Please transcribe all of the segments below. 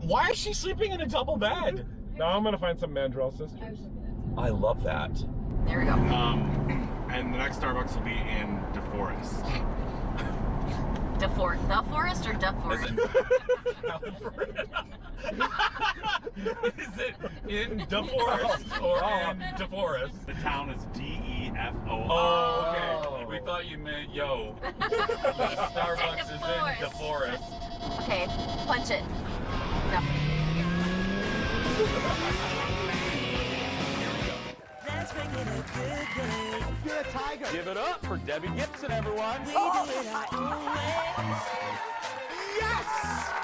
Why is she sleeping in a double bed? Now I'm gonna find some Mandrell sisters. I love that. There we go. And the next Starbucks will be in DeForest. The forest or DeForest? Is it in DeForest or in DeForest? The town is DEFO. Oh, okay. We thought you meant yo. The Starbucks is in DeForest. Okay, punch it. No. Let's bring it a good day. You're a tiger. Give it up for Debbie Gibson, everyone. We do it our own way. Yes!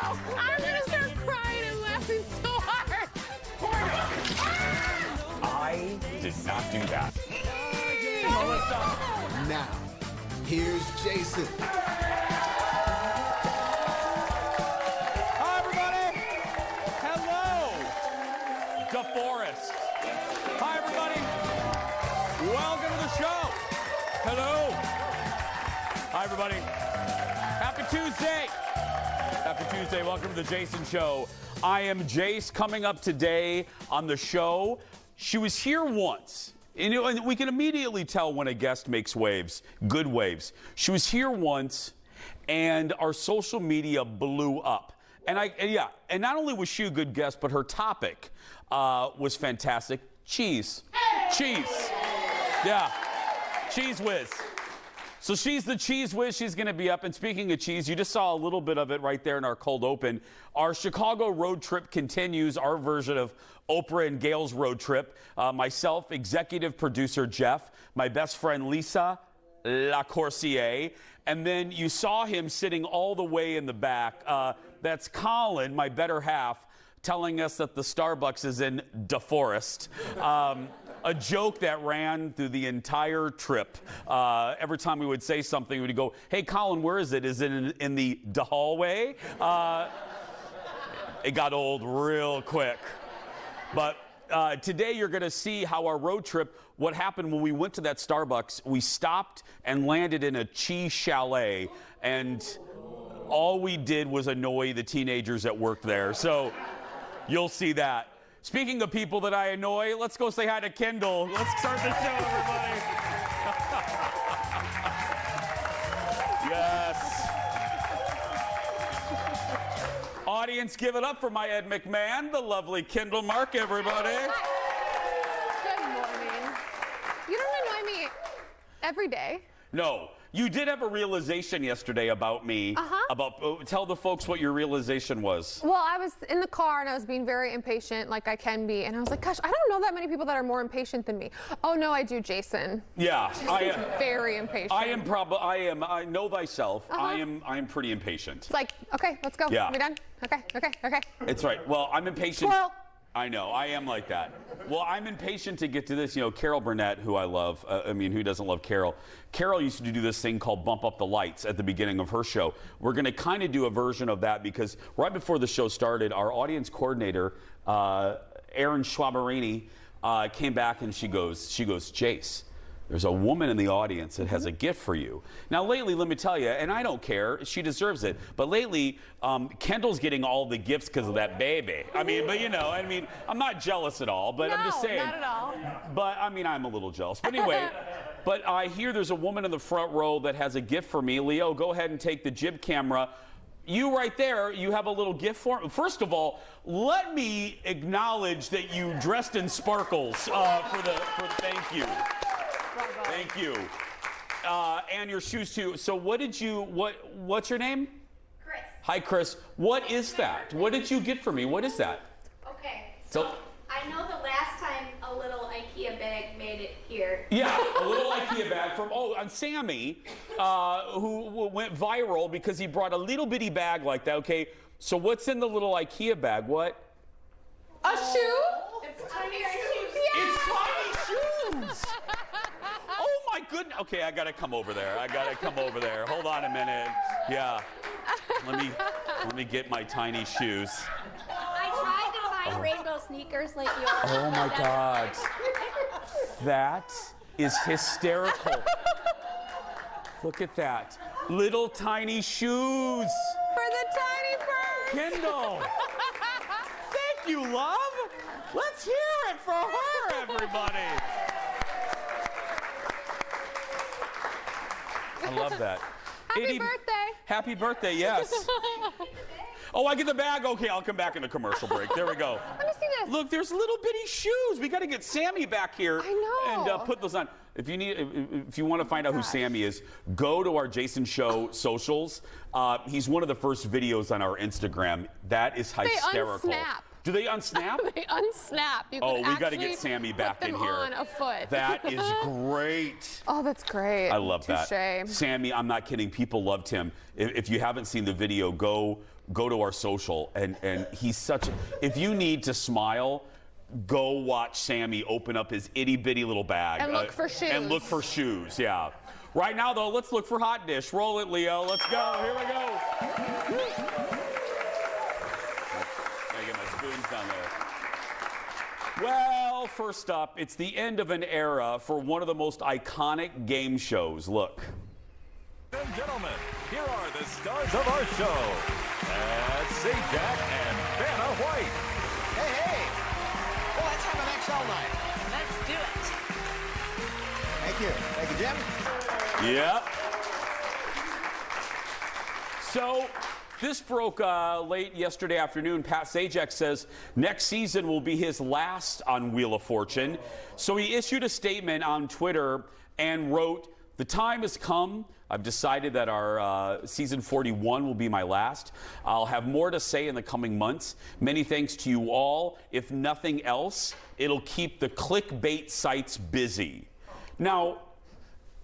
I'm gonna start crying and laughing so hard. I did not do that. Now, here's Jason. Hi, everybody. Hello. DeForest. Hi, everybody. Welcome to the show. Hello. Hi, everybody. Happy Tuesday. Happy Tuesday. Welcome to the Jason Show. I am Jace. Coming up today on the show, she was here once. And we can immediately tell when a guest makes waves, good waves. She was here once, and our social media blew up. And not only was she a good guest, but her topic was fantastic. Cheese. Cheese. Yeah. Cheese whiz. So she's the cheese whiz. She's going to be up. And speaking of cheese, you just saw a little bit of it right there in our cold open. Our Chicago road trip continues, our version of Oprah and Gail's road trip. Myself, executive producer Jeff, my best friend Lisa Lacourcier, and then you saw him sitting all the way in the back. That's Colin, my better half, telling us that the Starbucks is in DeForest. A joke that ran through the entire trip. Every time we would say something, we would go, "Hey, Colin, where is it? Is it in the hallway?" It got old real quick. But today you're going to see how our road trip, what happened when we went to that Starbucks. We stopped and landed in a cheese chalet, and all we did was annoy the teenagers that worked there. So you'll see that. Speaking of people that I annoy, let's go say hi to Kendall. Let's start the show, everybody. Yes. Audience, give it up for my Ed McMahon, the lovely Kendall Mark, everybody. Good morning. You don't annoy me every day. No, you did have a realization yesterday about me. Tell the folks what your realization was. Well, I was in the car and I was being very impatient, like I can be, and I was like, gosh, I don't know that many people that are more impatient than me. Oh no, I do, Jason. Yeah, I am very impatient. I know thyself. I am pretty impatient. It's like, okay, let's go. Yeah. Are we done? Okay. It's right. Well, I'm impatient. Squirrel. I know, I am like that. Well, I'm impatient to get to this. You know, Carol Burnett, who I love, who doesn't love Carol? Carol used to do this thing called Bump Up the Lights at the beginning of her show. We're going to kind of do a version of that because right before the show started, our audience coordinator, Erin Schwaberini, came back and she goes, Jace, there's a woman in the audience that has a gift for you. Now, lately, let me tell you, and I don't care, she deserves it, but lately, Kendall's getting all the gifts because of that baby. I'm not jealous at all, but I'm just saying. No, not at all. But, I'm a little jealous. But anyway, but I hear there's a woman in the front row that has a gift for me. Leo, go ahead and take the jib camera. You right there, you have a little gift for me. First of all, let me acknowledge that you dressed in sparkles thank you. Thank you. And your shoes too. So what's your name? Chris. Hi, Chris. What is that? What did you get for me? What is that? Okay, so I know the last time a little IKEA bag made it here. Yeah, a little IKEA bag on Sammy, who went viral because he brought a little bitty bag like that. Okay, so what's in the little IKEA bag? What? A shoe? It's tiny shoes. It's tiny shoes! Oh my goodness. Okay, I gotta come over there. Hold on a minute. Yeah. Let me get my tiny shoes. I tried to find rainbow sneakers like yours. Oh my God. That is hysterical. Look at that. Little tiny shoes. For the tiny bird. Kendall. Thank you, love. Let's hear it for her, everybody. I love that. Happy birthday. Happy birthday, yes. Oh, I get the bag? Okay, I'll come back in the commercial break. There we go. Let me see this. Look, there's little bitty shoes. We got to get Sammy back here. I know. And put those on. If you want to find out who Sammy is, go to our Jason Show socials. He's one of the first videos on our Instagram. That is hysterical. They unsnap. Do they unsnap? They unsnap. You can we got to get Sammy back put in them here. on a foot. That is great. Oh, that's great. I love Touché. that. Sammy, I'm not kidding. People loved him. If you haven't seen the video, go to our social. And he's such. If you need to smile, go watch Sammy open up his itty bitty little bag and look for shoes. And look for shoes. Yeah. Right now, though, let's look for hot dish. Roll it, Leo. Let's go. Here we go. Gotta get my spoons down there. Well, first up, it's the end of an era for one of the most iconic game shows. Look. Ladies and gentlemen, here are the stars of our show. Sajak and Vanna White. Hey. Well, let's have an XL night. Let's do it. Thank you. Thank you, Jim. Yep. So this broke late yesterday afternoon. Pat Sajak says next season will be his last on Wheel of Fortune. So he issued a statement on Twitter and wrote, "The time has come. I've decided that our season 41 will be my last. I'll have more to say in the coming months. Many thanks to you all. If nothing else, it'll keep the clickbait sites busy." Now,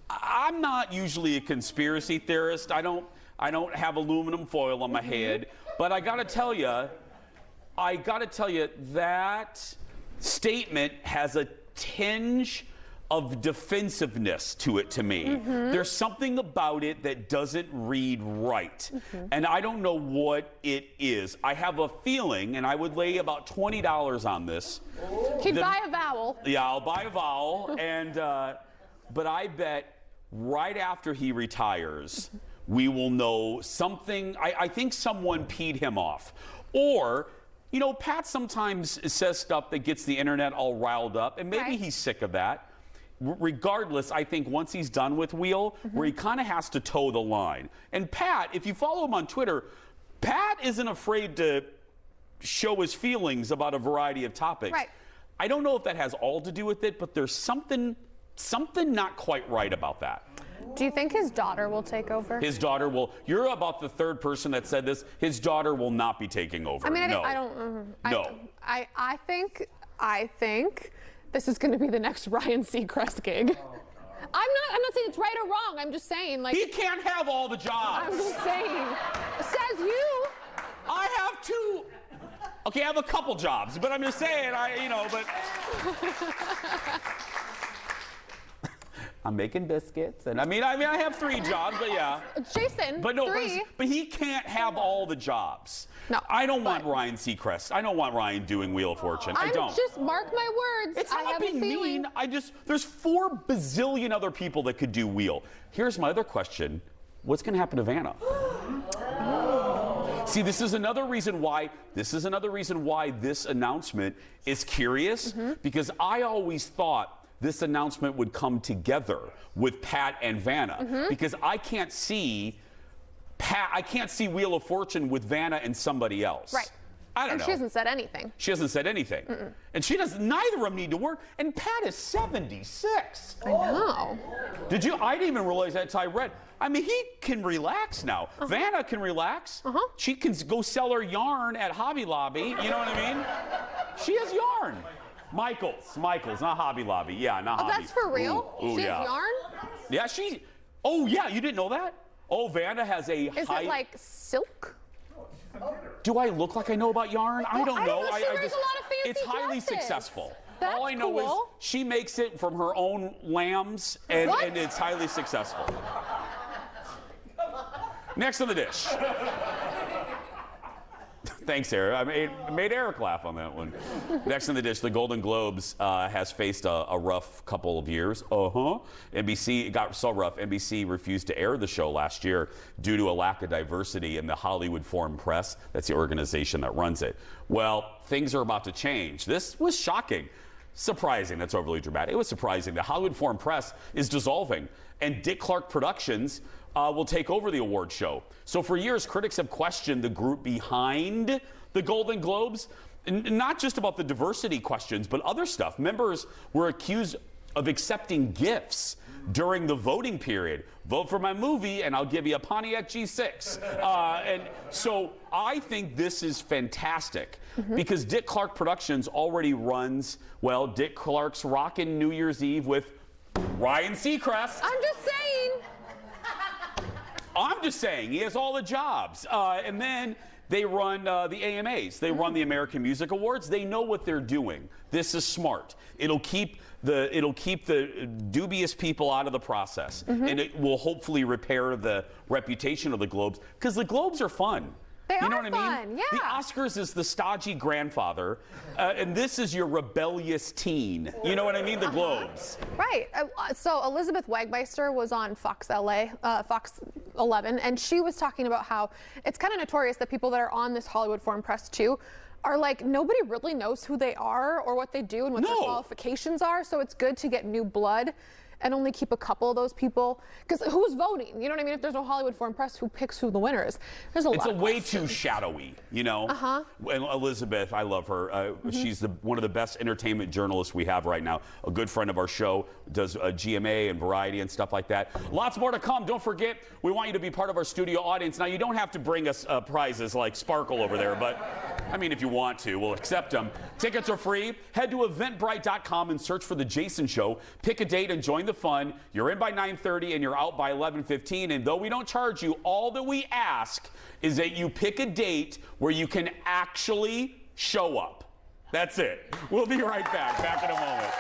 I'm not usually a conspiracy theorist. I don't have aluminum foil on my head, but I gotta tell you that statement has a tinge of defensiveness to it to me. There's something about it that doesn't read right. And I don't know what it is. I have a feeling, and I would lay about $20 on this. He'd buy a vowel. Yeah, I'll buy a vowel. And but I bet right after he retires, we will know something. I think someone peed him off. Or, you know, Pat sometimes says stuff that gets the internet all riled up, and maybe he's sick of that. Regardless, I think once he's done with Wheel, where he kind of has to toe the line. And Pat, if you follow him on Twitter, Pat isn't afraid to show his feelings about a variety of topics. Right. I don't know if that has all to do with it, but there's something not quite right about that. Do you think his daughter will take over? His daughter will. You're about the third person that said this. His daughter will not be taking over. I mean, no. I don't. No. I think this is going to be the next Ryan Seacrest gig. I'm not saying it's right or wrong. I'm just saying, like, He can't have all the jobs. I'm just saying. Says you. I have two. Okay, I have a couple jobs, but I'm just saying, but. I'm making biscuits, and I mean, I have 3 jobs, but yeah. Jason, But no, 3. but he can't have all the jobs. No, I don't want Ryan Seacrest. I don't want Ryan doing Wheel of Fortune. I don't. Just mark my words. It's I not have being a feeling. mean. There's 4 bazillion other people that could do Wheel. Here's my other question. What's going to happen to Vanna? See, this is another reason why this announcement is curious, because I always thought this announcement would come together with Pat and Vanna, because I can't see Wheel of Fortune with Vanna and somebody else. Right. I don't know. She hasn't said anything. She hasn't said anything. And neither of them need to work. And Pat is 76. I know. I didn't even realize that until I read. I mean, he can relax now. Vanna can relax. She can go sell her yarn at Hobby Lobby. You know what I mean? She has yarn. Michael's, not Hobby Lobby. Yeah, not Hobby. That's for real? Ooh, She yeah. has yarn? Yeah, oh, yeah, you didn't know that? Oh, Vanna has a Is it like silk? Do I look like I know about yarn? I don't know. She wears a lot of fancy It's highly dresses. successful. That's All I know is cool. she makes it from her own lambs, and it's highly successful. Next on the dish. Thanks, Eric. I made Eric laugh on that one. Next on the dish, the Golden Globes has faced a rough couple of years. NBC got so rough. NBC refused to air the show last year due to a lack of diversity in the Hollywood Foreign Press. That's the organization that runs it. Well, things are about to change. This was shocking. Surprising, that's overly dramatic. It was surprising. The Hollywood Foreign Press is dissolving, and Dick Clark Productions will take over the award show. So for years, critics have questioned the group behind the Golden Globes, not just about the diversity questions, but other stuff. Members were accused of accepting gifts during the voting period. Vote for my movie and I'll give you a Pontiac G6. And so I think this is fantastic because Dick Clark Productions already runs, well, Dick Clark's Rockin' New Year's Eve with Ryan Seacrest. I'm just saying, he has all the jobs. And then they run the AMAs. They run the American Music Awards. They know what they're doing. This is smart. It'll keep the dubious people out of the process, and it will hopefully repair the reputation of the Globes, because the Globes are fun. They you know are what I mean? fun, yeah. The Oscars is the stodgy grandfather, and this is your rebellious teen. You know what I mean? The Globes. Right. So Elizabeth Wagmeister was on Fox 11, and she was talking about how it's kind of notorious that people that are on this Hollywood Foreign Press too are like, nobody really knows who they are or what they do and what their qualifications are. So it's good to get new blood and only keep a couple of those people, because who's voting? You know what I mean? If there's no Hollywood Foreign Press, who picks who the winner is? There's a lot. It's a of way questions. too shadowy, you know. And Elizabeth, I love her. She's one of the best entertainment journalists we have right now. A good friend of our show, does GMA and Variety and stuff like that. Lots more to come. Don't forget, we want you to be part of our studio audience. Now, you don't have to bring us prizes like Sparkle over there, but I mean, if you want to, we'll accept them. Tickets are free. Head to eventbrite.com and search for The Jason Show. Pick a date and join the fun. You're in by 9:30 and you're out by 11:15. And though we don't charge you, all that we ask is that you pick a date where you can actually show up. That's it. We'll be right back. Back in a moment.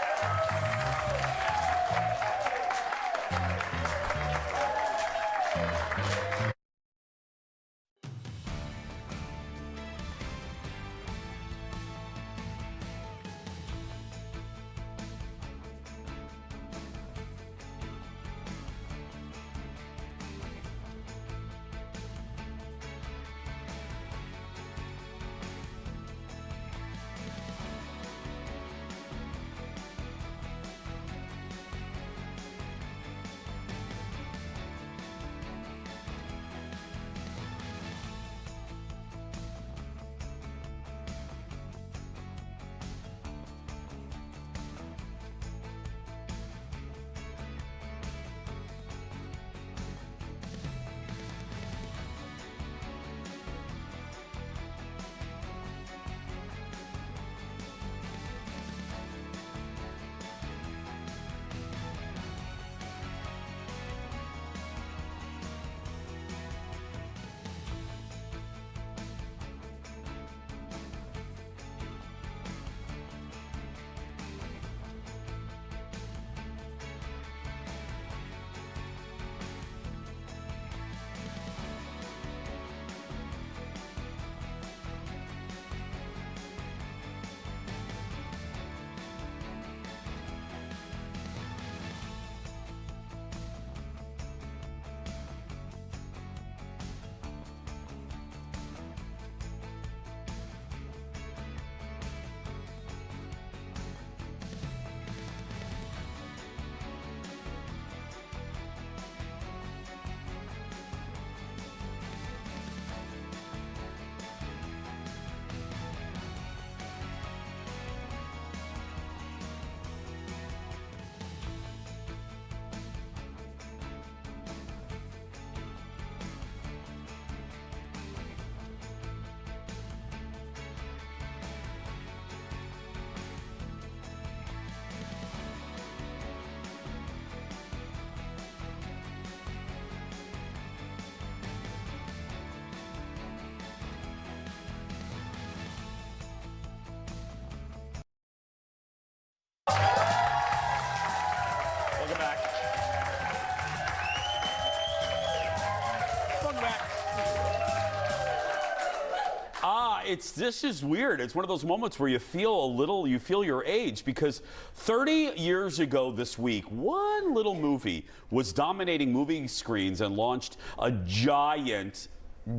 This is weird. It's one of those moments where you feel your age, because 30 years ago this week, one little movie was dominating movie screens and launched a giant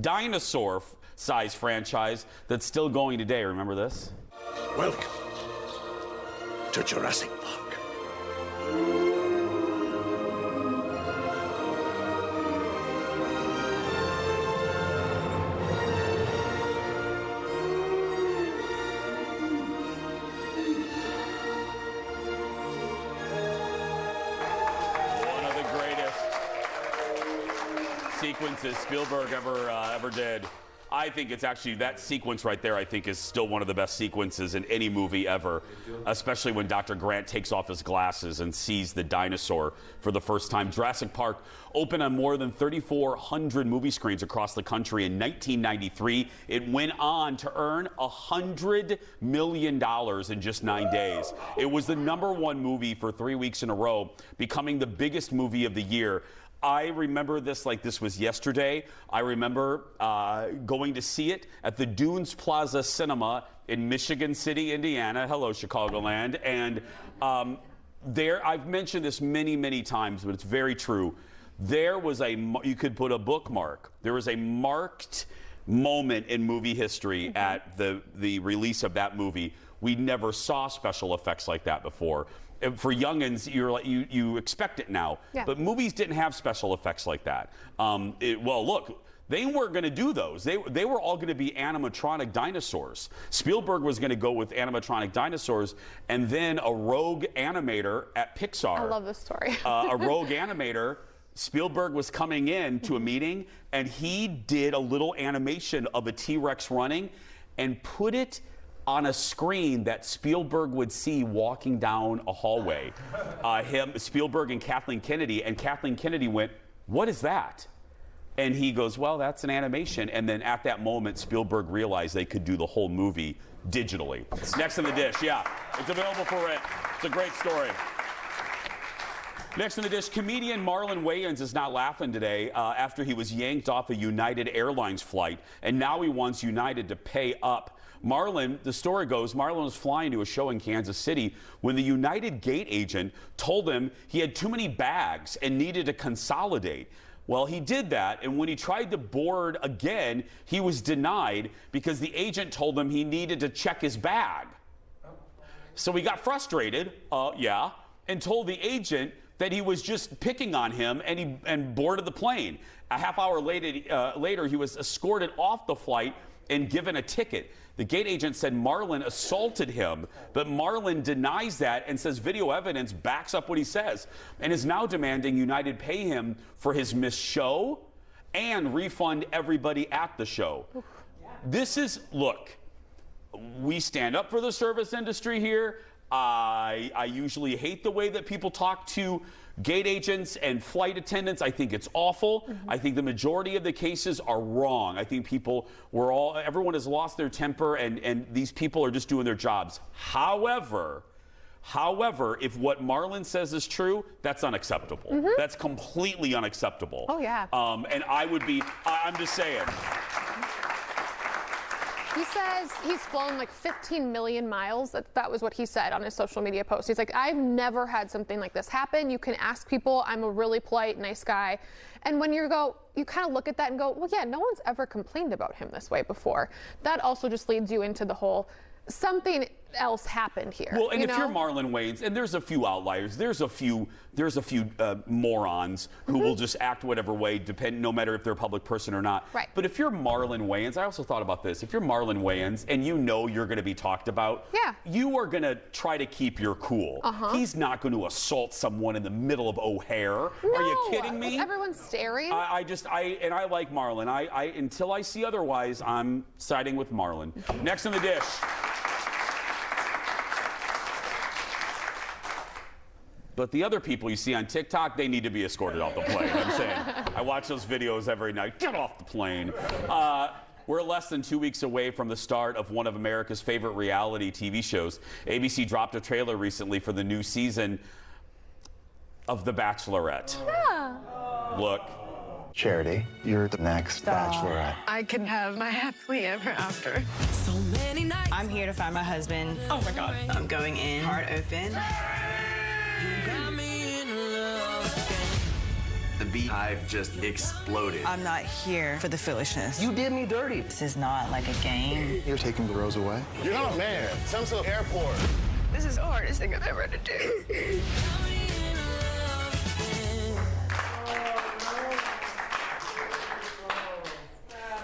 dinosaur-sized franchise that's still going today. Remember this? Welcome to Jurassic Park. Sequences Spielberg ever did. I think it's actually, that sequence right there, I think, is still one of the best sequences in any movie ever, especially when Dr. Grant takes off his glasses and sees the dinosaur for the first time. Jurassic Park opened on more than 3,400 movie screens across the country in 1993. It went on to earn $100 million in just 9 days. It was the #1 movie for 3 weeks in a row, becoming the biggest movie of the year. I remember this like this was yesterday. I remember going to see it at the Dunes Plaza Cinema in Michigan City, Indiana. Hello, Chicagoland. And there, I've mentioned this many, many times, but it's very true. There was you could put a bookmark. There was a marked moment in movie history at the release of that movie. We never saw special effects like that before. For youngins, you expect it now, but movies didn't have special effects like that. Well, look, they weren't going to do those. They were all going to be animatronic dinosaurs. Spielberg was going to go with animatronic dinosaurs, and then a rogue animator at Pixar. I love this story. A rogue animator. Spielberg was coming in to a meeting, and he did a little animation of a T-Rex running and put it on a screen that Spielberg would see walking down a hallway. Spielberg and Kathleen Kennedy went, "What is that?" And he goes, "Well, that's an animation." And then at that moment, Spielberg realized they could do the whole movie digitally. Next on the dish, yeah, it's available for rent. It's a great story. Next on the dish, comedian Marlon Wayans is not laughing today after he was yanked off a United Airlines flight, and now he wants United to pay up. Marlon, the story goes, Marlon was flying to a show in Kansas City when the United gate agent told him he had too many bags and needed to consolidate. Well, he did that, and when he tried to board again, he was denied because the agent told him he needed to check his bag. So he got frustrated, and told the agent that he was just picking on him, and boarded the plane. A half hour later, he was escorted off the flight and given a ticket. The gate agent said Marlon assaulted him, but Marlon denies that and says video evidence backs up what he says, and is now demanding United pay him for his missed show and refund everybody at the show. Look, we stand up for the service industry here. I usually hate the way that people talk to gate agents and flight attendants. I think it's awful. I think the majority of the cases are wrong. I think everyone has lost their temper, and these people are just doing their jobs. However, if what Marlon says is true, that's unacceptable. That's completely unacceptable. Oh, yeah. And I'm just saying. He says he's flown like 15 million miles. That was what he said on his social media post. He's like, I've never had something like this happen. You can ask people. I'm a really polite, nice guy. And when you kind of look at that and go, well, yeah, no one's ever complained about him this way before. That also just leads you into the whole something else happened here. Well, and if you're Marlon Wayans, and there's a few outliers, there's a few morons who will just act whatever way, no matter if they're a public person or not. Right. But if you're Marlon Wayans, I also thought about this. If you're Marlon Wayans and you know you're going to be talked about, you are going to try to keep your cool. He's not going to assault someone in the middle of O'Hare. No, are you kidding me? Everyone's staring. I like Marlon. Until I see otherwise, I'm siding with Marlon. Next on the dish. But the other people you see on TikTok, they need to be escorted off the plane. I'm saying. I watch those videos every night. Get off the plane. We're less than 2 weeks away from the start of one of America's favorite reality TV shows. ABC dropped a trailer recently for the new season of The Bachelorette. Yeah. Look, Charity, you're the next Bachelorette. I can have my happily ever after. So many nights. I'm here to find my husband. Oh my God. I'm going in, heart open. You got me in love again. The beehive just exploded. I'm not here for the foolishness. You did me dirty. This is not like a game. You're taking the rose away? You're not a man. Some sort of airport. This is the hardest thing I've ever had to do.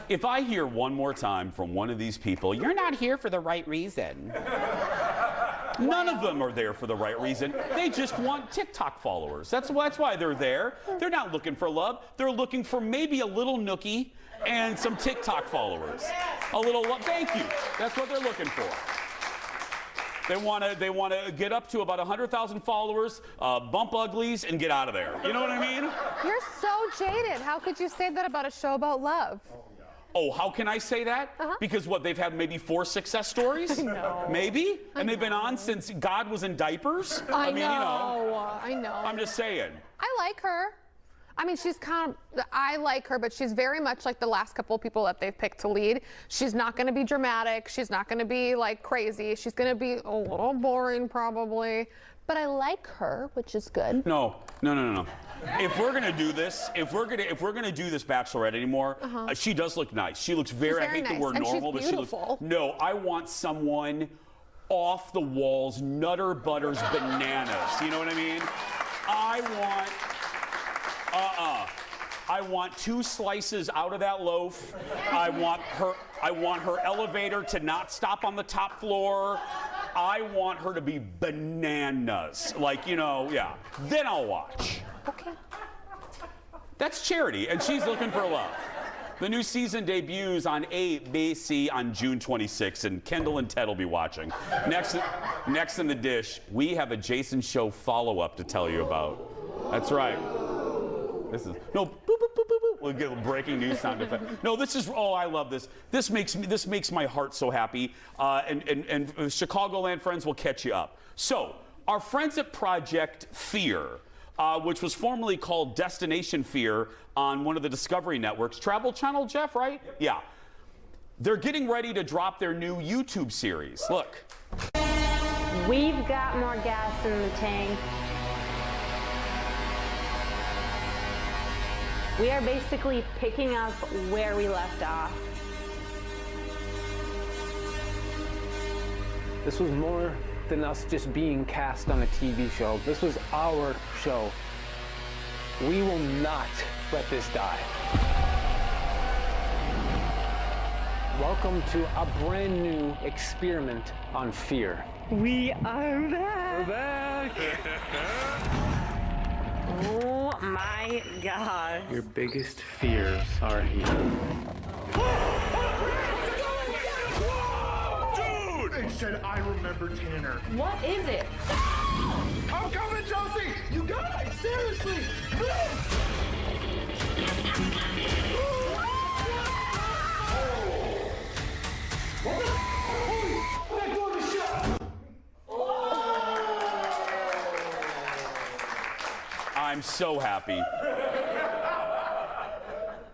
If I hear one more time from one of these people, you're not here for the right reason. None of them are there for the right reason. They just want TikTok followers. That's why they're there. They're not looking for love. They're looking for maybe a little nookie and some TikTok followers. A little love. Thank you. That's what they're looking for. They want to get up to about 100,000 followers, bump uglies, and get out of there. You know what I mean? You're so jaded. How could you say that about a show about love? Oh, how can I say that? Because what, they've had maybe 4 success stories? No. Maybe? And they've been on since God was in diapers? I mean, know. I know. I'm just saying. I like her. I mean, I like her, but she's very much like the last couple of people that they've picked to lead. She's not going to be dramatic. She's not going to be like crazy. She's going to be a little boring probably. But I like her, which is good. No. If we're gonna do this, if we're gonna do this Bachelorette anymore, she does look nice. She looks very. I hate nice. the word And normal, she's but she looks. No, I want someone off the walls, nutter butters bananas. You know what I mean? I want 2 slices out of that loaf. I want her elevator to not stop on the top floor. I want her to be bananas. Like, yeah. Then I'll watch. Okay. That's Charity, and she's looking for love. The new season debuts on ABC on June 26th, and Kendall and Ted will be watching. Next in the dish, we have a Jason Show follow-up to tell you about. That's right. This is boop, boop, boop, boop, boop. We'll get a breaking news sound effect. No, this is, I love this. This makes my heart so happy. And Chicagoland friends will catch you up. So, our friends at Project Fear, which was formerly called Destination Fear on one of the Discovery Networks, Travel Channel, Jeff, right? Yeah. They're getting ready to drop their new YouTube series. Look. We've got more gas in the tank. We are basically picking up where we left off. This was more than us just being cast on a TV show. This was our show. We will not let this die. Welcome to a brand new experiment on fear. We are back. We're back. Oh my God. Your biggest fears are here. Dude! They said I remember Tanner. What is it? I'm coming, Josie! You guys, seriously! I'm so happy.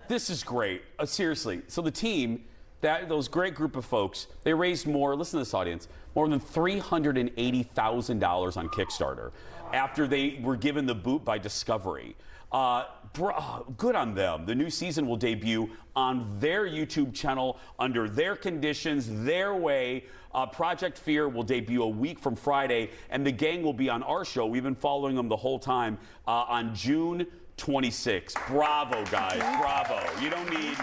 This is great. Seriously. So the team, those great group of folks, they raised more, listen to this audience, more than $380,000 on Kickstarter after they were given the boot by Discovery. Good on them. The new season will debut on their YouTube channel under their conditions, their way. Project Fear will debut a week from Friday, and the gang will be on our show. We've been following them the whole time on June 26th. Bravo, guys. Bravo. You don't need...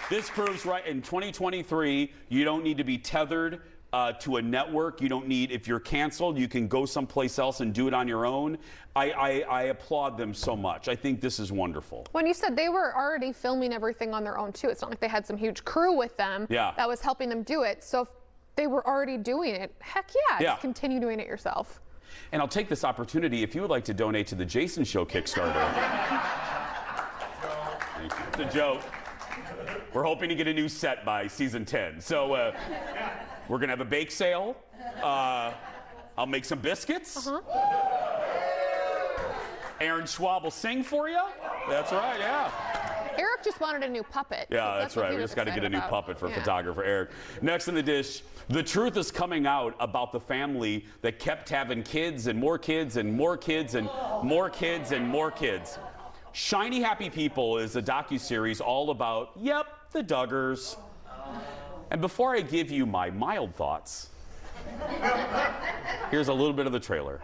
This proves right in 2023, you don't need to be tethered to a network. You don't need, if you're canceled, you can go someplace else and do it on your own. I applaud them so much. I think this is wonderful. When you said they were already filming everything on their own too, it's not like they had some huge crew with them that was helping them do it. So if they were already doing it, heck yeah, just continue doing it yourself. And I'll take this opportunity, if you would like to donate to the Jason Show Kickstarter. Thank you. It's a joke. We're hoping to get a new set by season 10. So we're going to have a bake sale. I'll make some biscuits. Aaron Schwab will sing for you. That's right, yeah. Eric just wanted a new puppet. Yeah, that's what right. he We was just got to get a excited new about. puppet for Yeah. photographer Eric. Next in the dish, the truth is coming out about the family that kept having kids and more kids and more kids and more kids and more kids. Shiny Happy People is a docuseries all about, yep, the Duggars. And before I give you my mild thoughts, here's a little bit of the trailer.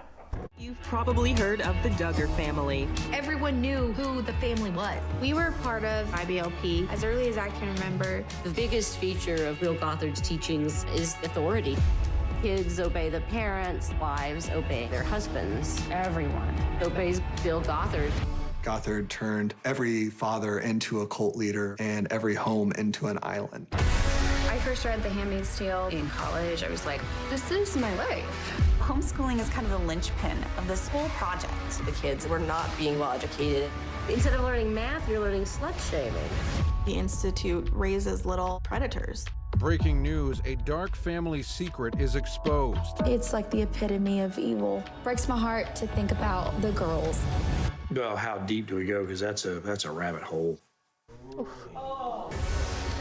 You've probably heard of the Duggar family. Everyone knew who the family was. We were part of IBLP as early as I can remember. The biggest feature of Bill Gothard's teachings is authority. Kids obey the parents, wives obey their husbands. Everyone obeys Bill Gothard. Gothard turned every father into a cult leader and every home into an island. I first read The Handmaid's Tale in college. I was like, this is my life. Homeschooling is kind of the linchpin of this whole project. The kids were not being well educated. Instead of learning math, you're learning slut shaming. The Institute raises little predators. Breaking news, a dark family secret is exposed. It's like the epitome of evil. Breaks my heart to think about the girls. Well, how deep do we go? Because that's a rabbit hole.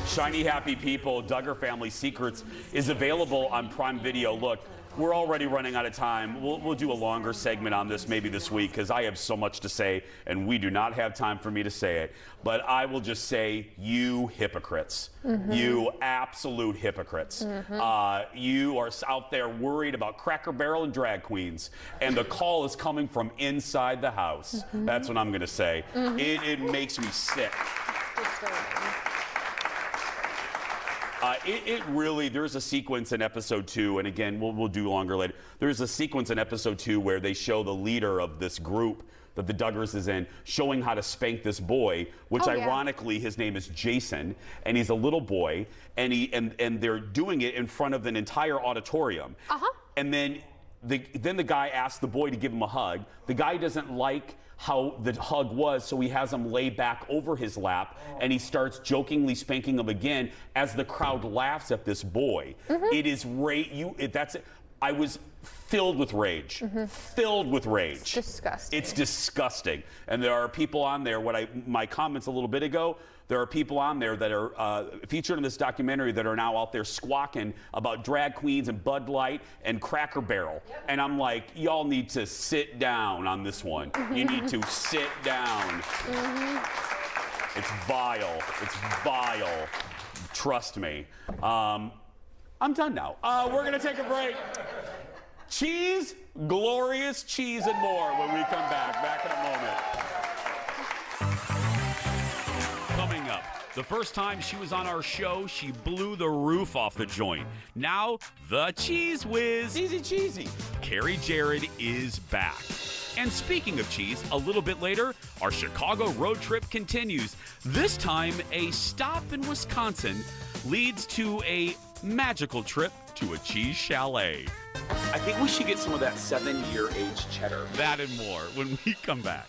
Shiny Happy People, Duggar Family Secrets is available on Prime Video. Look, we're already running out of time. We'll do a longer segment on this maybe this week because I have so much to say and we do not have time for me to say it. But I will just say, you hypocrites. You absolute hypocrites. You are out there worried about Cracker Barrel and drag queens, and the call is coming from inside the house. That's what I'm going to say. It makes me sick. It really, there's a sequence in episode 2, and again, we'll do longer later. There's a sequence in episode 2 where they show the leader of this group that the Duggars is in showing how to spank this boy, which ironically his name is Jason, and he's a little boy, and they're doing it in front of an entire auditorium. And then the guy asks the boy to give him a hug. The guy doesn't like how the hug was, so he has him lay back over his lap, and he starts jokingly spanking him again as the crowd laughs at this boy. It is I was filled with rage. Filled with rage. It's disgusting. It's disgusting. And there are people on there, my comments a little bit ago, there are people on there that are featured in this documentary that are now out there squawking about drag queens and Bud Light and Cracker Barrel. And I'm like, y'all need to sit down on this one. You need to sit down. It's vile. It's vile. Trust me. I'm done now. We're going to take a break. Cheese, glorious cheese and more when we come back. Back in a moment. Coming up, the first time she was on our show, she blew the roof off the joint. Now, the Cheese Whiz. Easy cheesy. Carrie Jarrett is back. And speaking of cheese, a little bit later, our Chicago road trip continues. This time, a stop in Wisconsin leads to a magical trip to a cheese chalet. I think we should get some of that 7-year-aged cheddar. That and more when we come back.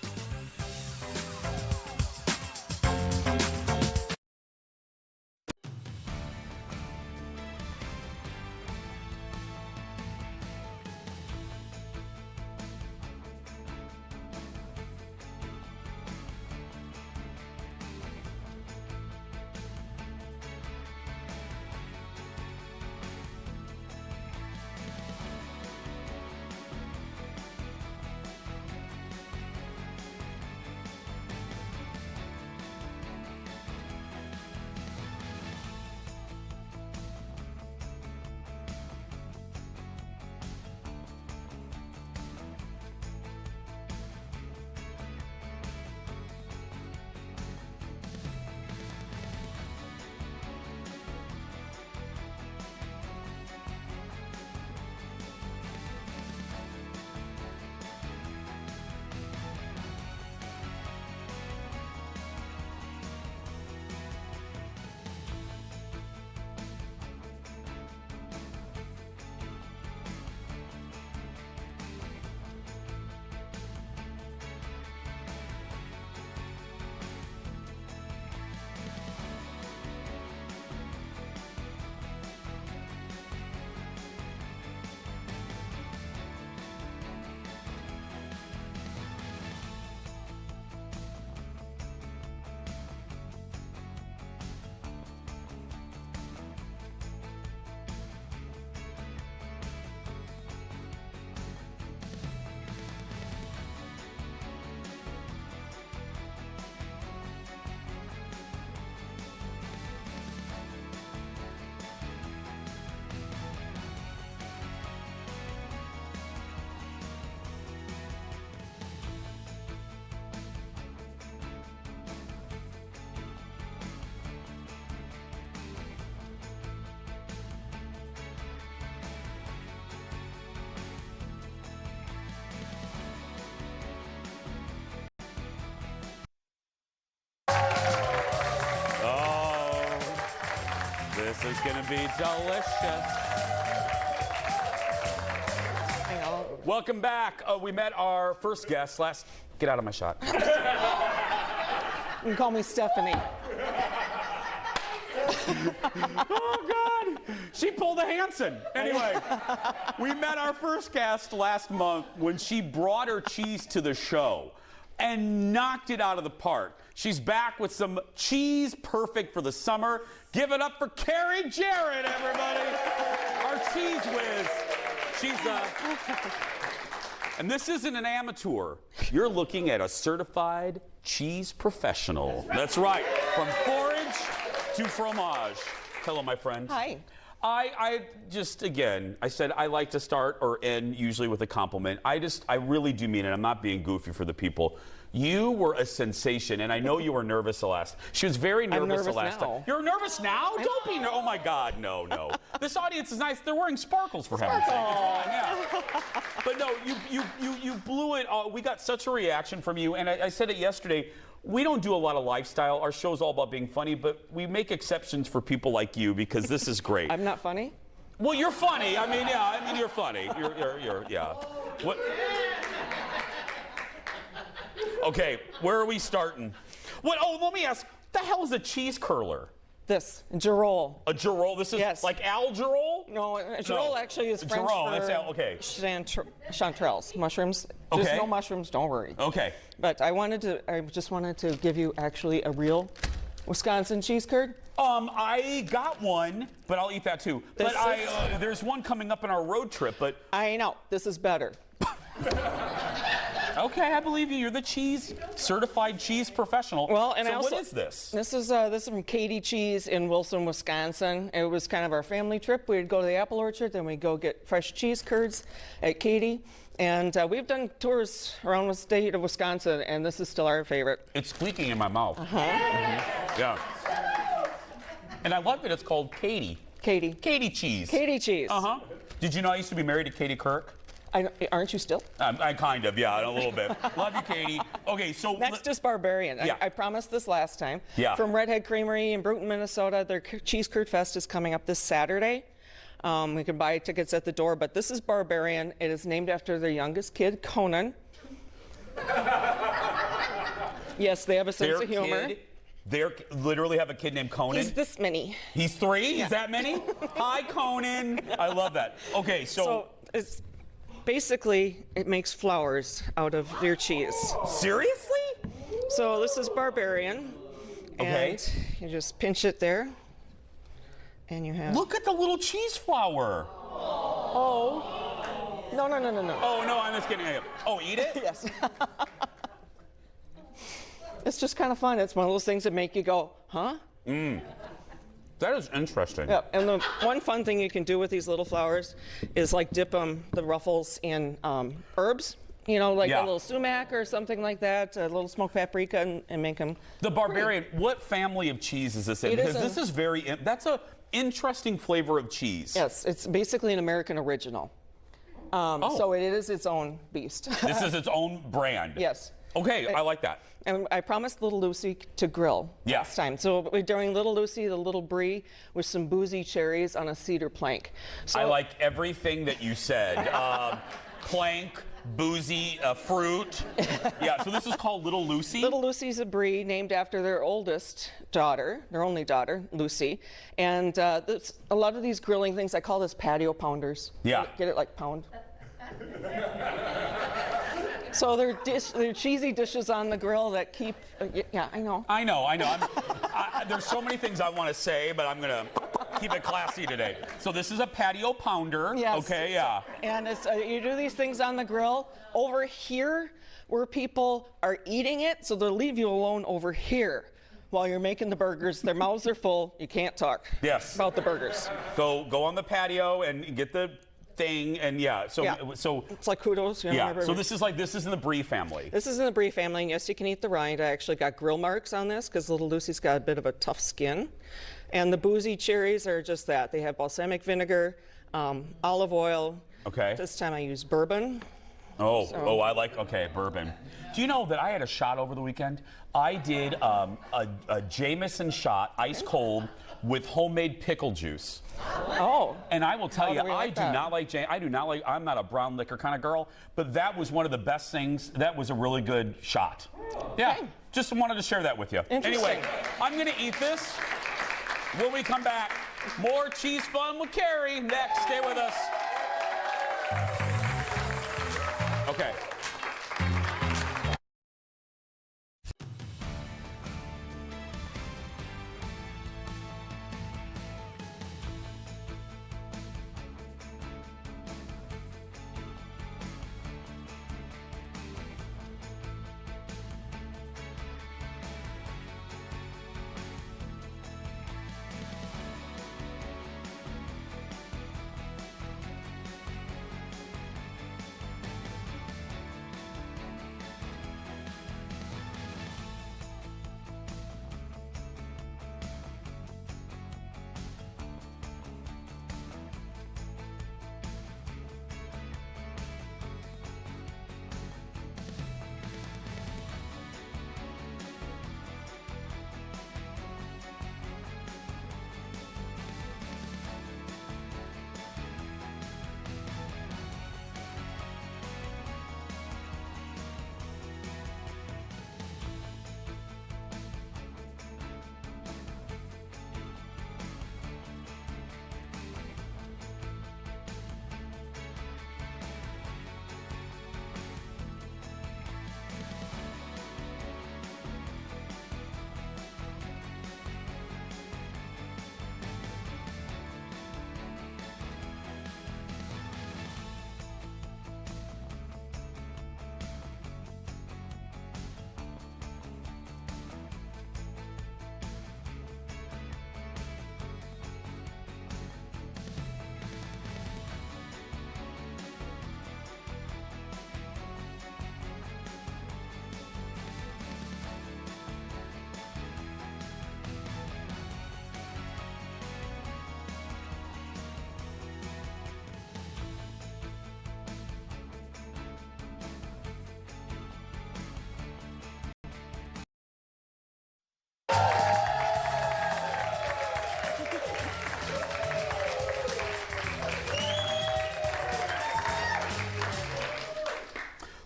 is going to be delicious. Welcome back. We met our first guest last... Get out of my shot. You can call me Stephanie. Oh, God. She pulled a Hanson. Anyway, we met our first guest last month when she brought her cheese to the show and knocked it out of the park. She's back with some cheese perfect for the summer. Give it up for Carrie Jarrett, everybody. Our cheese whiz. She's and this isn't an amateur. You're looking at a certified cheese professional. That's right. From forage to fromage. Hello, my friend. Hi. I just, again, I said I like to start or end usually with a compliment. I really do mean it. I'm not being goofy for the people. You were a sensation, and I know you were nervous the last. She was very nervous the last time. You're nervous now? Don't be. Oh my God, no. This audience is nice. They're wearing sparkles for heaven's sake. Yeah. But no, you blew it. We got such a reaction from you, and I said it yesterday. We don't do a lot of lifestyle. Our show's all about being funny, but we make exceptions for people like you because this is great. I'm not funny? Well, you're funny. I mean, you're funny. You're yeah. What? Okay, where are we starting? What? Oh, let me ask. What the hell is a cheese curler? This, Girol. A Girol? This is like Al Girol? No, Girol actually is French for that's okay. chanterelles, mushrooms. Okay. There's no mushrooms, don't worry. Okay. But I just wanted to give you actually a real Wisconsin cheese curd. I got one, but I'll eat that too. But there's one coming up in our road trip, but... I know, this is better. Okay, I believe you. You're the certified cheese professional. Well, and so what is this? This is from Katie Cheese in Wilson, Wisconsin. It was kind of our family trip. We'd go to the apple orchard, then we'd go get fresh cheese curds at Katie. And we've done tours around the state of Wisconsin, and this is still our favorite. It's squeaking in my mouth. Yeah. And I love that it's called Katie. Katie Cheese. Katie Cheese. Did you know I used to be married to Katie Kirk? Aren't you still? I kind of, yeah, a little bit. Love you, Katie. Okay, so... Next is Barbarian. Yeah. I promised this last time. Yeah. From Redhead Creamery in Bruton, Minnesota. Their Cheese Curd Fest is coming up this Saturday. We can buy tickets at the door, but this is Barbarian. It is named after their youngest kid, Conan. Yes, they have a sense of humor. They literally have a kid named Conan? He's this many. He's 3? Yeah. He's that many? Hi, Conan. I love that. Okay, so it's... Basically, it makes flowers out of your cheese. Seriously? So this is Barbarian. Okay. And you just pinch it there. And you have... Look at the little cheese flower. Oh. No. Oh, no, I'm just kidding. Oh, eat it? Yes. It's just kind of fun. It's one of those things that make you go, huh? That is interesting. Yeah, and the one fun thing you can do with these little flowers is like dip the ruffles in herbs, like a little sumac or something like that, a little smoked paprika, and make them. The Barbarian, what family of cheese is this in? Because this is that's a interesting flavor of cheese. Yes, it's basically an American original. So it is its own beast. This is its own brand. Yes. Okay, I like that. And I promised Little Lucy to grill last time. So we're doing Little Lucy, the Little Brie, with some boozy cherries on a cedar plank. So I like everything that you said. Plank, boozy, fruit. Yeah, so this is called Little Lucy? Little Lucy's a brie named after their oldest daughter, their only daughter, Lucy. And a lot of these grilling things, I call this patio pounders. Yeah. Get it like pound? So they're cheesy dishes on the grill that keep, yeah, I know. I know. There's so many things I want to say, but I'm going to keep it classy today. So this is a patio pounder. Yes. Okay, yeah. And it's, you do these things on the grill over here where people are eating it, so they'll leave you alone over here while you're making the burgers. Their mouths are full. You can't talk about the burgers. Go on the patio and get the thing, and so it's like kudos. So this is in the Brie family. This is in the Brie family, and yes, you can eat the rind. I actually got grill marks on this because Little Lucy's got a bit of a tough skin. And the boozy cherries are just that. They have balsamic vinegar, olive oil. Okay. This time I use bourbon. I like bourbon. Do you know that I had a shot over the weekend? I did a Jameson shot, ice cold, with homemade pickle juice. Oh. And I will tell you, I do not like I'm not a brown liquor kind of girl, but that was one of the best things. That was a really good shot. Yeah, okay. Just wanted to share that with you. Anyway, I'm going to eat this. When we come back, more cheese fun with Carrie next. Stay with us. Okay.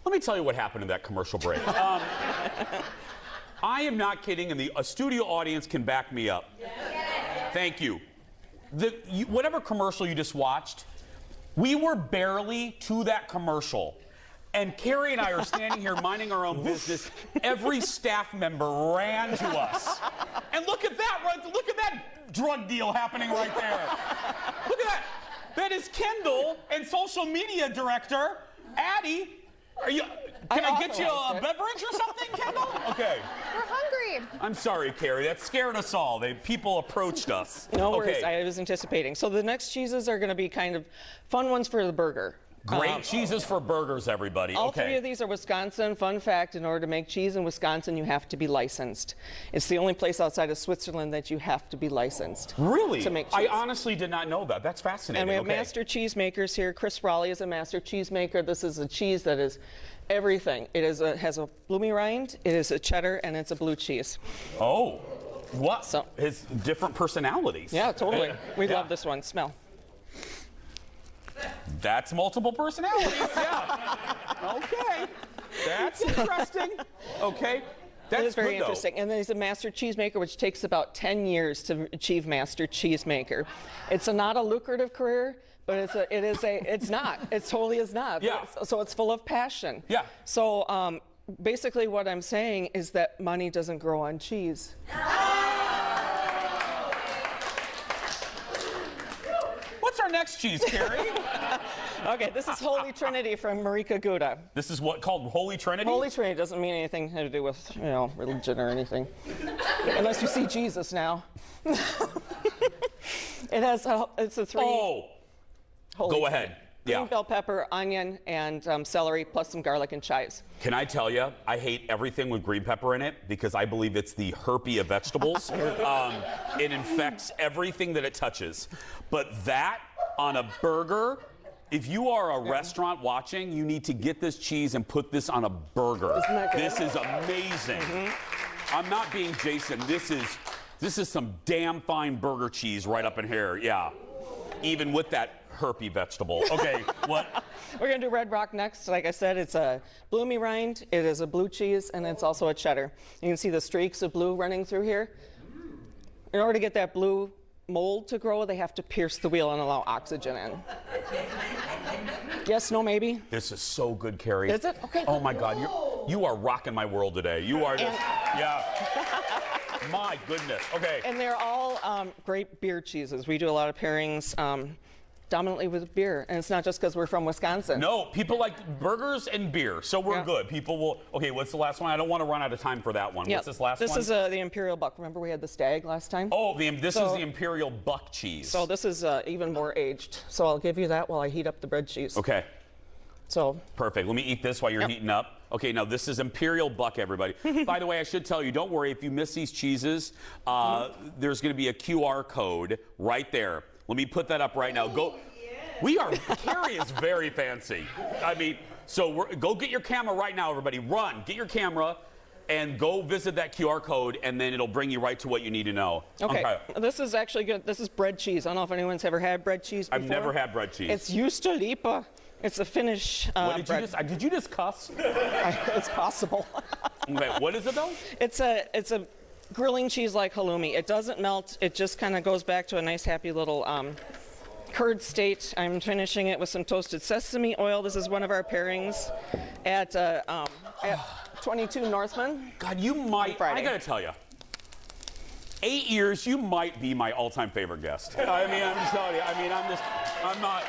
Let me tell you what happened in that commercial break. I am not kidding, and a studio audience can back me up. Thank you. Whatever commercial you just watched, we were barely to that commercial. And Carrie and I are standing here minding our own business. Every staff member ran to us. And look at that, right? Look at that drug deal happening right there. Look at that. That is Kendall and social media director, Addie. Can I get you a beverage or something, Kendall? Okay. We're hungry. I'm sorry, Carrie. That scared us all. People approached us. No worries. I was anticipating. So the next cheeses are going to be kind of fun ones for the burger. Great cheeses for burgers, everybody. All three of these are Wisconsin. Fun fact, in order to make cheese in Wisconsin, you have to be licensed. It's the only place outside of Switzerland that you have to be licensed. Really? To make cheese. I honestly did not know that. That's fascinating. And we have master cheesemakers here. Chris Raleigh is a master cheesemaker. This is a cheese that is everything. It has a bloomy rind, it is a cheddar, and it's a blue cheese. Oh, what? So, his different personalities. Yeah, totally. We love this one. Smell. That's multiple personalities, yeah. Okay. That's interesting. Okay. That's It is very interesting. And then he's a master cheesemaker, which takes about 10 years to achieve master cheesemaker. It's not a lucrative career, but it's not. It totally is not. Yeah. So it's full of passion. Yeah. So basically what I'm saying is that money doesn't grow on cheese. What's our next cheese, Carrie? Okay, this is Holy Trinity from Marika Gouda. This is what called Holy Trinity? Holy Trinity doesn't mean anything to do with, religion or anything. Unless you see Jesus now. It's a three. Oh, go ahead. Green bell pepper, onion, and celery, plus some garlic and chives. Can I tell you, I hate everything with green pepper in it because I believe it's the herpes of vegetables. It infects everything that it touches. But that on a burger, if you are a restaurant watching, you need to get this cheese and put this on a burger. Isn't that good? This is amazing. I'm not being Jason. This is This is some damn fine burger cheese right up in here. Yeah. Even with that herpy vegetable. Okay, what? We're going to do Red Rock next. Like I said, it's a bloomy rind. It is a blue cheese, and it's also a cheddar. You can see the streaks of blue running through here. In order to get that blue mold to grow, they have to pierce the wheel and allow oxygen in. Yes, no, maybe? This is so good, Carrie. Is it? Okay. Oh my God, you are rocking my world today. You are just, yeah. My goodness. Okay. And they're all great beer cheeses. We do a lot of pairings dominantly with beer. And it's not just because we're from Wisconsin. No, people like burgers and beer, so we're good. People will, okay, what's the last one? I don't want to run out of time for that one. Yep. What's this last one? This is the Imperial Buck. Remember we had the stag last time? Oh, this is the Imperial Buck cheese. So this is even more aged. So I'll give you that while I heat up the bread cheese. Okay. So. Perfect. Let me eat this while you're heating up. Okay, now this is Imperial Buck, everybody. By the way, I should tell you, don't worry, if you miss these cheeses, there's going to be a QR code right there. Let me put that up right now. Go. Carrie is very fancy. I mean, so go get your camera right now, everybody. Run, get your camera, and go visit that QR code, and then it'll bring you right to what you need to know. Okay. This is actually good. This is bread cheese. I don't know if anyone's ever had bread cheese before. I've never had bread cheese. It's Justalipa. It's a Finnish bread. Did you just cuss? It's possible. Okay, what is it though? It's a grilling cheese like halloumi. It doesn't melt. It just kind of goes back to a nice, happy little curd state. I'm finishing it with some toasted sesame oil. This is one of our pairings at 22 Northman. God, you might. I gotta tell you. 8 years, you might be my all-time favorite guest. I mean, I'm just telling you. I mean, I'm not.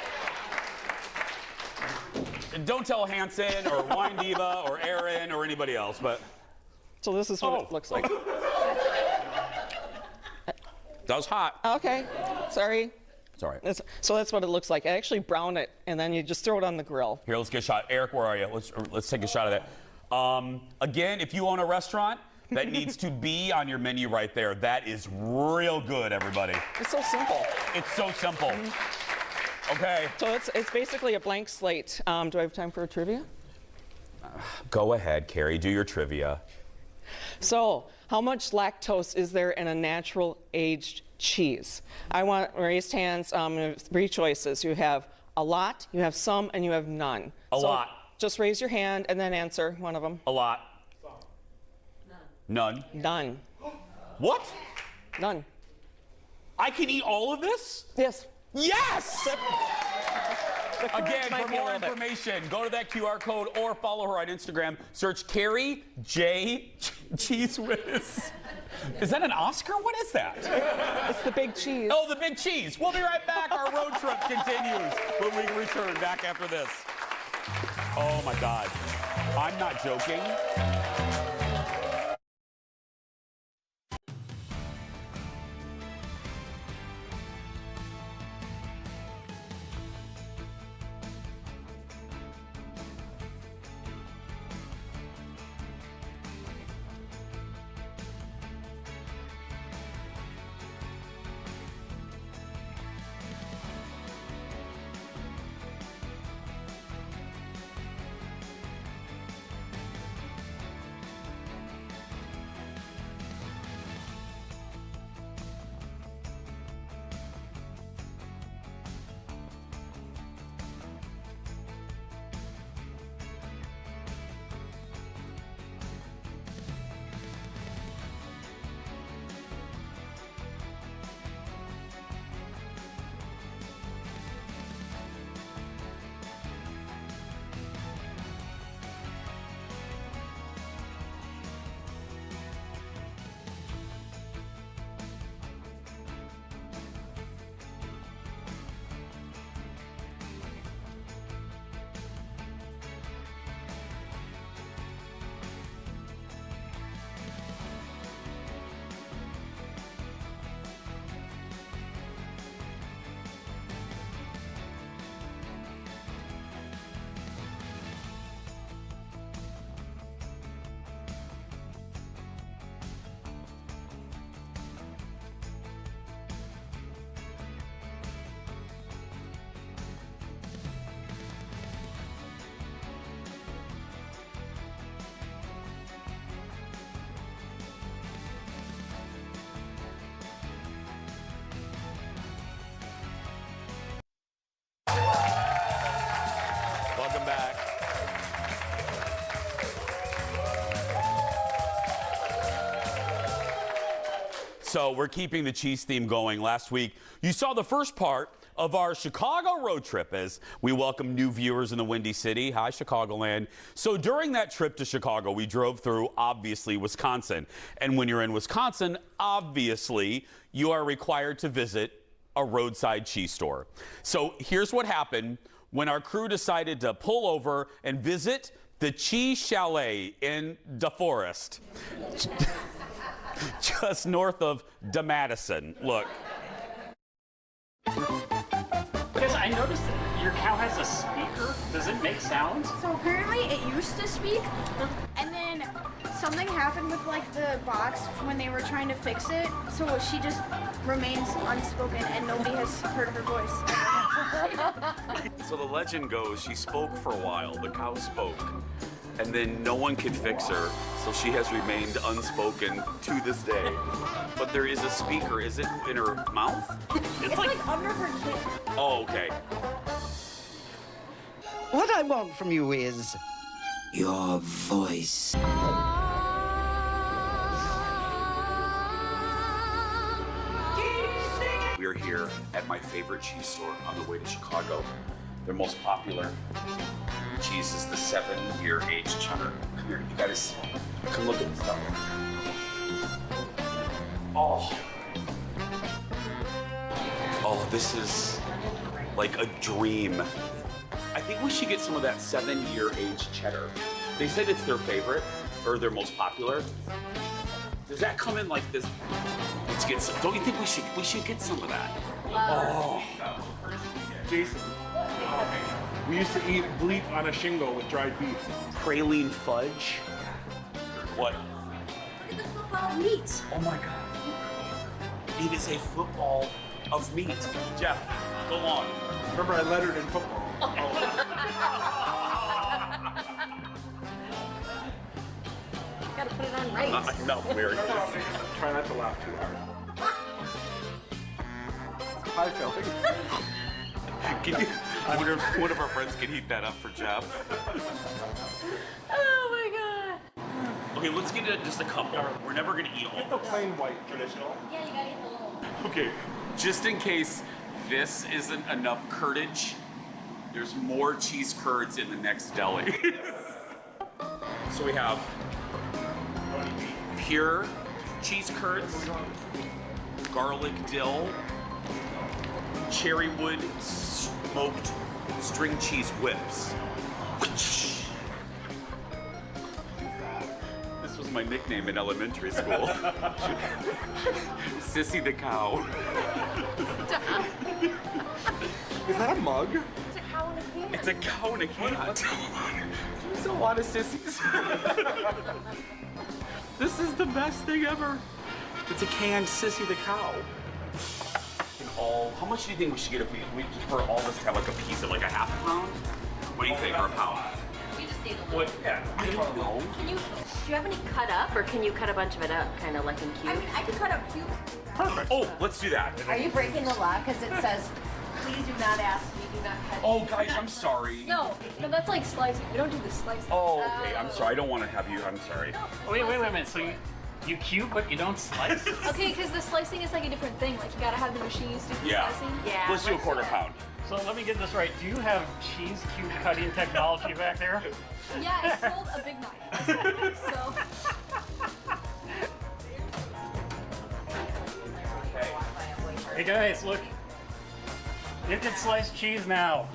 Don't tell Hanson or Wine Diva or Aaron or anybody else, but. So this is what it looks like. That was hot. Okay, sorry. Sorry. So that's what it looks like. I actually brown it, and then you just throw it on the grill. Here, let's get a shot. Eric, where are you? Let's take a shot of that. Again, if you own a restaurant, that needs to be on your menu right there. That is real good, everybody. It's so simple. It's so simple. Okay. So it's basically a blank slate. Do I have time for a trivia? Go ahead, Carrie. Do your trivia. So, how much lactose is there in a natural aged cheese? I want raised hands. 3 choices. You have a lot, you have some, and you have none. A lot. Just raise your hand and then answer one of them. A lot. None. None. What? None. I can eat all of this? Yes. Yes! Again, for more information, go to that QR code or follow her on Instagram. Search Carrie J. Cheese Whiz. Is that an Oscar? What is that? It's the big cheese. Oh, the big cheese. We'll be right back. Our road trip continues when we return back after this. Oh, my God. I'm not joking. So we're keeping the cheese theme going. Last week, you saw the first part of our Chicago road trip as we welcome new viewers in the Windy City. Hi, Chicagoland. So during that trip to Chicago, we drove through, obviously, Wisconsin. And when you're in Wisconsin, obviously, you are required to visit a roadside cheese store. So here's what happened when our crew decided to pull over and visit the Cheese Chalet in DeForest, just north of DeMadison. Look. Because I noticed that your cow has a speaker. Does it make sounds? So apparently it used to speak, and then something happened with like the box when they were trying to fix it, so she just remains unspoken and nobody has heard her voice. So the legend goes she spoke for a while, the cow spoke, and then no one could fix her, so she has remained unspoken to this day. But there is a speaker. Is it in her mouth? It's like under her chin. Oh, okay. What I want from you is your voice. We are here at my favorite cheese store on the way to Chicago. Their most popular cheese is the 7-year aged cheddar. Come here, you guys, come look at this stuff. Oh. Oh, this is like a dream. I think we should get some of that 7-year aged cheddar. They said it's their favorite, or their most popular. Does that come in like this? Let's get some. Don't you think we should get some of that? Oh. Jason, we used to eat bleep on a shingle with dried beef. Praline fudge? What? Look at the football meat. Oh my God. It is a football of meat. Jeff, go on. Remember, I lettered in football. Gotta put it on right. No, weird. Try not to laugh too hard. Hi, Philly. Can you, one of our friends can heat that up for Jeff. Oh my God. Okay, let's get just a couple. We're never gonna eat all Get the plain white traditional. Yeah, you gotta get the little. Okay, just in case this isn't enough curtage, there's more cheese curds in the next deli. So we have pure cheese curds, garlic dill, cherry wood smoked string cheese whips. This was my nickname in elementary school. Sissy the cow. Is that a mug? It's a cow in a can. It's a cow in a can. There's a lot of sissies. This is the best thing ever. It's a canned Sissy the cow. How much do you think we should get if we just for all this to have like a piece of like a half a pound? What do you think, or a pound? We just need a little. What? Yeah, I don't know. Do you have any cut up, or can you cut a bunch of it up, kind of like in cubes? I mean, I can cut up cubes. Perfect. Oh, let's do that. Are you breaking the law? Because it says, please do not ask me, do not cut. Oh, guys, I'm sorry. No, that's like slicing. We don't do the slicing. Oh, okay. I'm sorry. I don't want to have you. I'm sorry. Wait a minute. So you cube, but you don't slice? Okay, because the slicing is like a different thing. Like, you gotta have the machines do the slicing. Yeah. Let's do a quarter pound. So let me get this right. Do you have cheese cube cutting technology back there? Yeah, I sold a big knife. So. Hey guys, look. You can slice cheese now.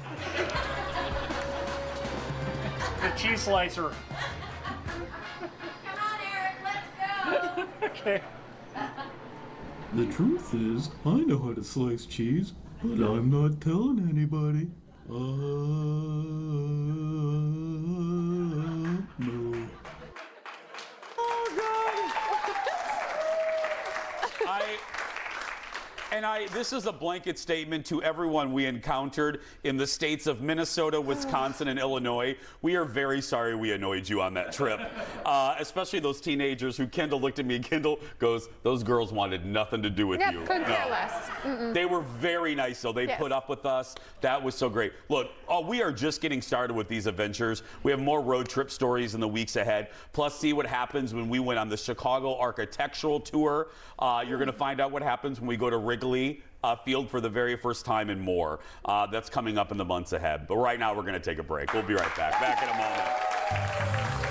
The cheese slicer. Come on, Eric, let's go. Okay. The truth is, I know how to slice cheese, but I'm not telling anybody. No. this is a blanket statement to everyone we encountered in the states of Minnesota, Wisconsin, and Illinois. We are very sorry we annoyed you on that trip. Especially those teenagers who Kendall looked at me and Kendall goes, those girls wanted nothing to do with you. Couldn't care less. They were very nice, though. They put up with us. That was so great. Look, we are just getting started with these adventures. We have more road trip stories in the weeks ahead. Plus, see what happens when we went on the Chicago Architectural Tour. You're going to find out what happens when we go to Wrigley Field for the very first time and more. That's coming up in the months ahead. But right now, we're going to take a break. We'll be right back. Back in a moment.